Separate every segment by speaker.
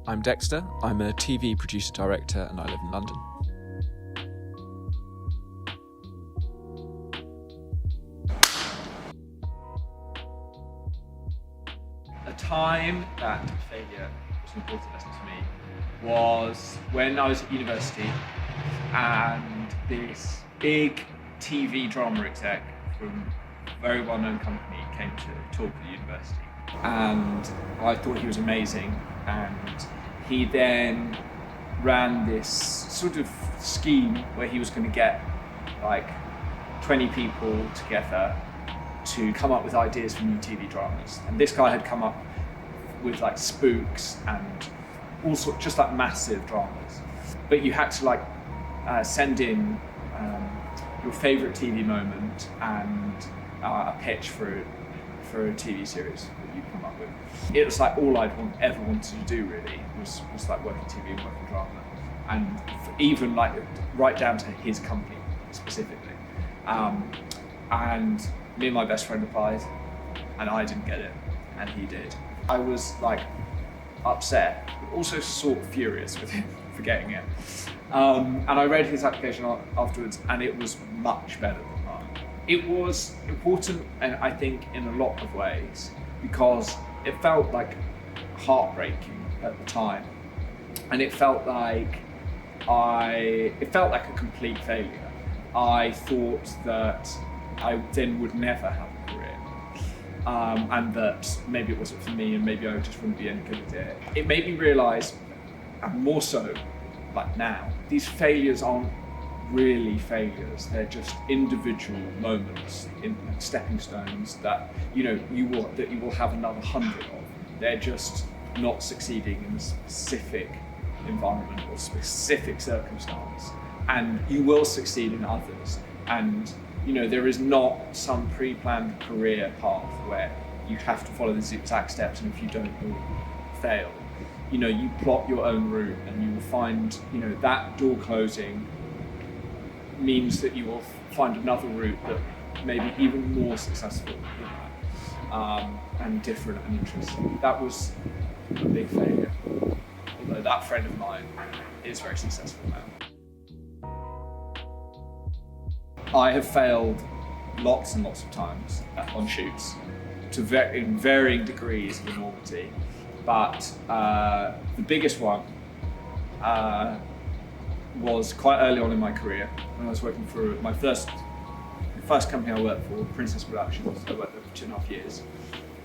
Speaker 1: I'm Dexter. I'm a TV producer director and I live in London. A time that failure was an important lesson to me was when I was at university and this big TV drama exec from a very well-known company came to talk at the university. And I thought he was amazing, and he then ran this sort of scheme where he was going to get like 20 people together to come up with ideas for new TV dramas. And this guy had come up with like spooks and all sorts, just like massive dramas. But you had to send in your favourite TV moment and a pitch for a TV series that you'd come up with. It was like all I'd ever wanted to do really was like working TV and working drama, and even like right down to his company specifically. And me and my best friend applied, and I didn't get it, and he did. I was like upset, but also sort of furious with him for getting it. And I read his application afterwards, and it was much better than mine. It was important, and I think in a lot of ways, because it felt like heartbreaking at the time, and it felt like a complete failure. I thought that I then would never have a career, and that maybe it wasn't for me, and maybe I just wouldn't be any good at it. It made me realise, and more so, like now, these failures aren't really failures. They're just individual moments, in stepping stones that you will have another 100 of. They're just not succeeding in a specific environment or specific circumstance, and you will succeed in others. And there is not some pre-planned career path where you have to follow the exact steps, and if you don't, you'll fail. You plot your own route, and you will find that door closing means that you will find another route that may be even more successful than that, and different and interesting. That was a big failure, although that friend of mine is very successful now. I have failed lots and lots of times on shoots in varying degrees of enormity, but the biggest one was quite early on in my career when I was working for my first company I worked for, Princess Productions. I worked there for 2.5 years.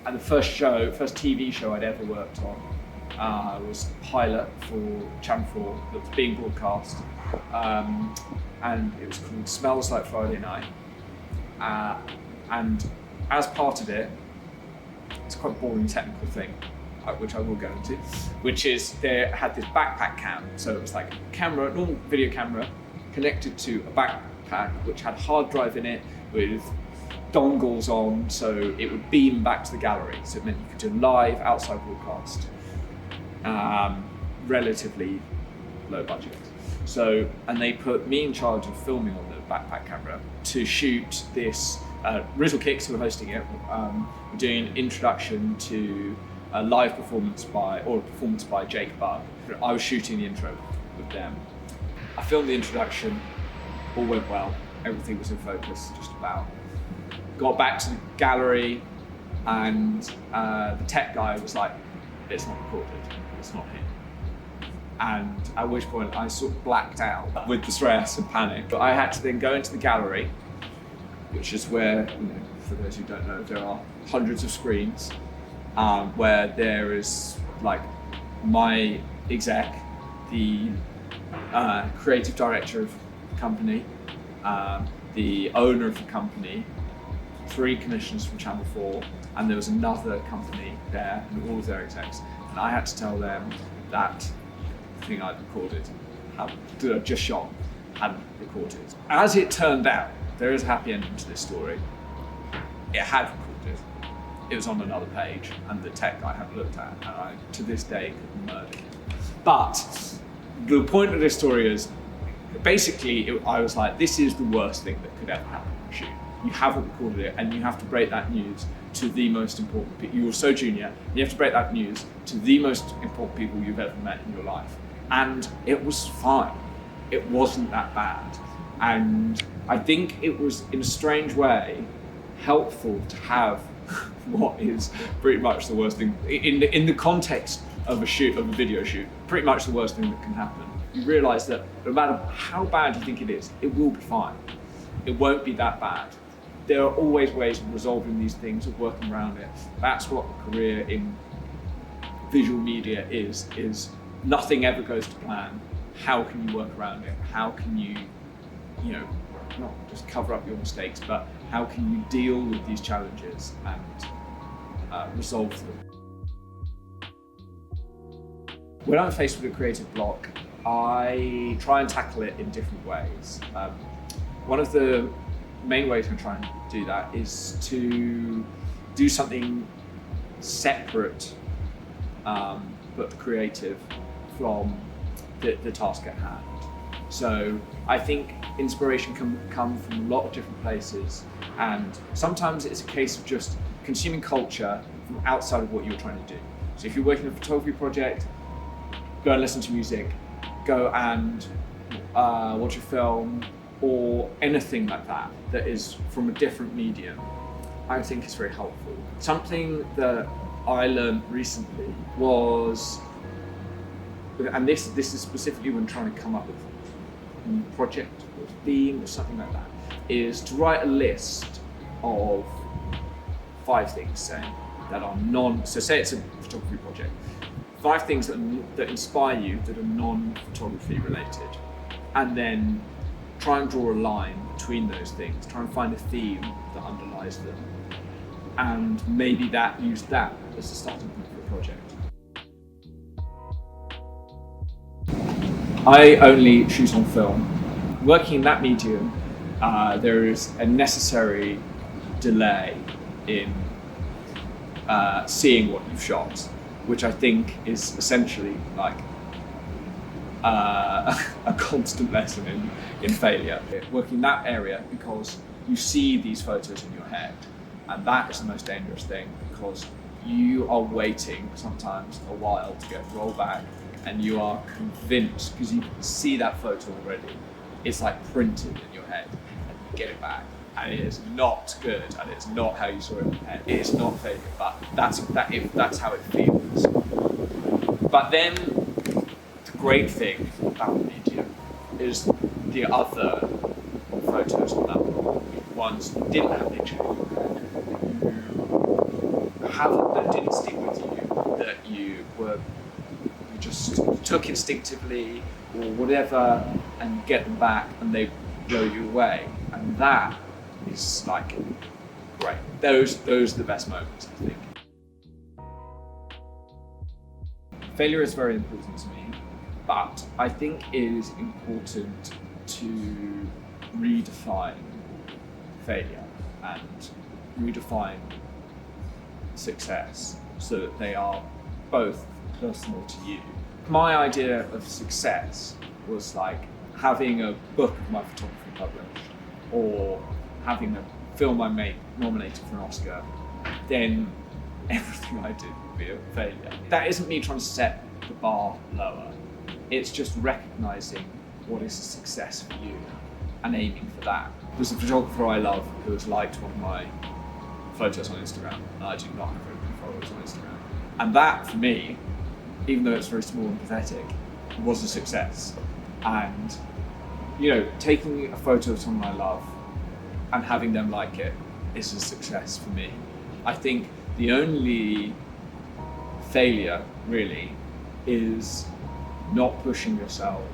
Speaker 1: And the first TV show I'd ever worked on was a pilot for Channel 4 that was being broadcast. And it was called Smells Like Friday Night. And as part of it, it's quite a boring technical thing, which I will go into, which is they had this backpack cam. So it was like a camera, normal video camera, connected to a backpack which had a hard drive in it with dongles on, so it would beam back to the gallery. So it meant you could do live outside broadcast, relatively low budget. So, and they put me in charge of filming on the backpack camera to shoot this. Rizzle Kicks, who were hosting it, were doing an introduction to a live performance by Jake Bugg. I was shooting the intro with them. I filmed the introduction, all went well, everything was in focus, just about. Got back to the gallery, and the tech guy was like, "It's not recorded, it's not him." And at which point I sort of blacked out with the stress and panic. But I had to then go into the gallery, which is where, for those who don't know, there are hundreds of screens, where there is like my exec, the creative director of the company, the owner of the company, 3 commissioners from Channel 4, and there was another company there and all of their execs. And I had to tell them that the thing I'd recorded, that I'd just shot, hadn't recorded. As it turned out, there is a happy ending to this story. It had recorded. It was on another page, and the tech I hadn't looked at, and I, to this day, could murder him. But the point of this story is, basically, I was like, this is the worst thing that could ever happen on a shoot. You haven't recorded it, and you have to break that news to the most important people. You were so junior, and you have to break that news to the most important people you've ever met in your life. And it was fine. It wasn't that bad. And I think it was, in a strange way, helpful to have what is pretty much the worst thing, in the context of a video shoot, pretty much the worst thing that can happen. You realise that no matter how bad you think it is, it will be fine. It won't be that bad. There are always ways of resolving these things, of working around it. That's what a career in visual media is nothing ever goes to plan. How can you work around it? How can you not just cover up your mistakes, but how can you deal with these challenges and resolve them? When I'm faced with a creative block, I try and tackle it in different ways. One of the main ways I try and do that is to do something separate but creative from the task at hand. So I think inspiration can come from a lot of different places, and sometimes it's a case of just consuming culture from outside of what you're trying to do. So if you're working on a photography project, go and listen to music, go and watch a film, or anything like that that is from a different medium, I think is very helpful. Something that I learned recently was, and this is specifically when trying to come up with a project or theme or something like that, is to write a list of 5 things, say, that are so say it's a photography project, 5 things that inspire you that are non-photography related, and then try and draw a line between those things, try and find a theme that underlies them, and maybe use that as a starting point for a project. I only shoot on film. Working in that medium, there is a necessary delay in seeing what you've shot, which I think is essentially like a constant lesson in failure. Working in that area, because you see these photos in your head, and that is the most dangerous thing, because you are waiting sometimes a while to get roll back, and you are convinced, because you can see that photo already, it's like printed in your head, and you get it back, and it is not good, and it's not how you saw it in your head. It is not failure, but that's how it feels. But then the great thing about the medium is the other photos on that blog, ones you didn't have picture in your head, that didn't stick with you, that you just took instinctively or whatever, and you get them back and they blow you away, and that is like great. Those are the best moments, I think. Failure is very important to me, but I think it is important to redefine failure and redefine success so that they are both personal to you. My idea of success was like having a book of my photography published, or having a film I made nominated for an Oscar. Then everything I did would be a failure. That isn't me trying to set the bar lower. It's just recognizing what is a success for you and aiming for that. There's a photographer I love who has liked one of my photos on Instagram, and I do not have very many followers on Instagram. And that, for me, even though it's very small and pathetic, was a success. And taking a photo of someone I love and having them like it is a success for me. I think the only failure really is not pushing yourself,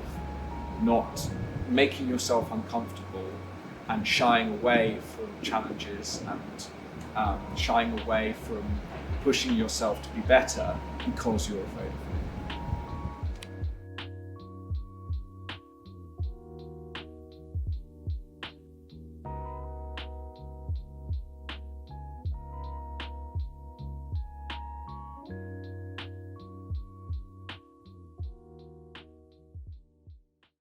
Speaker 1: not making yourself uncomfortable, and shying away from challenges, and shying away from pushing yourself to be better because you're afraid of it.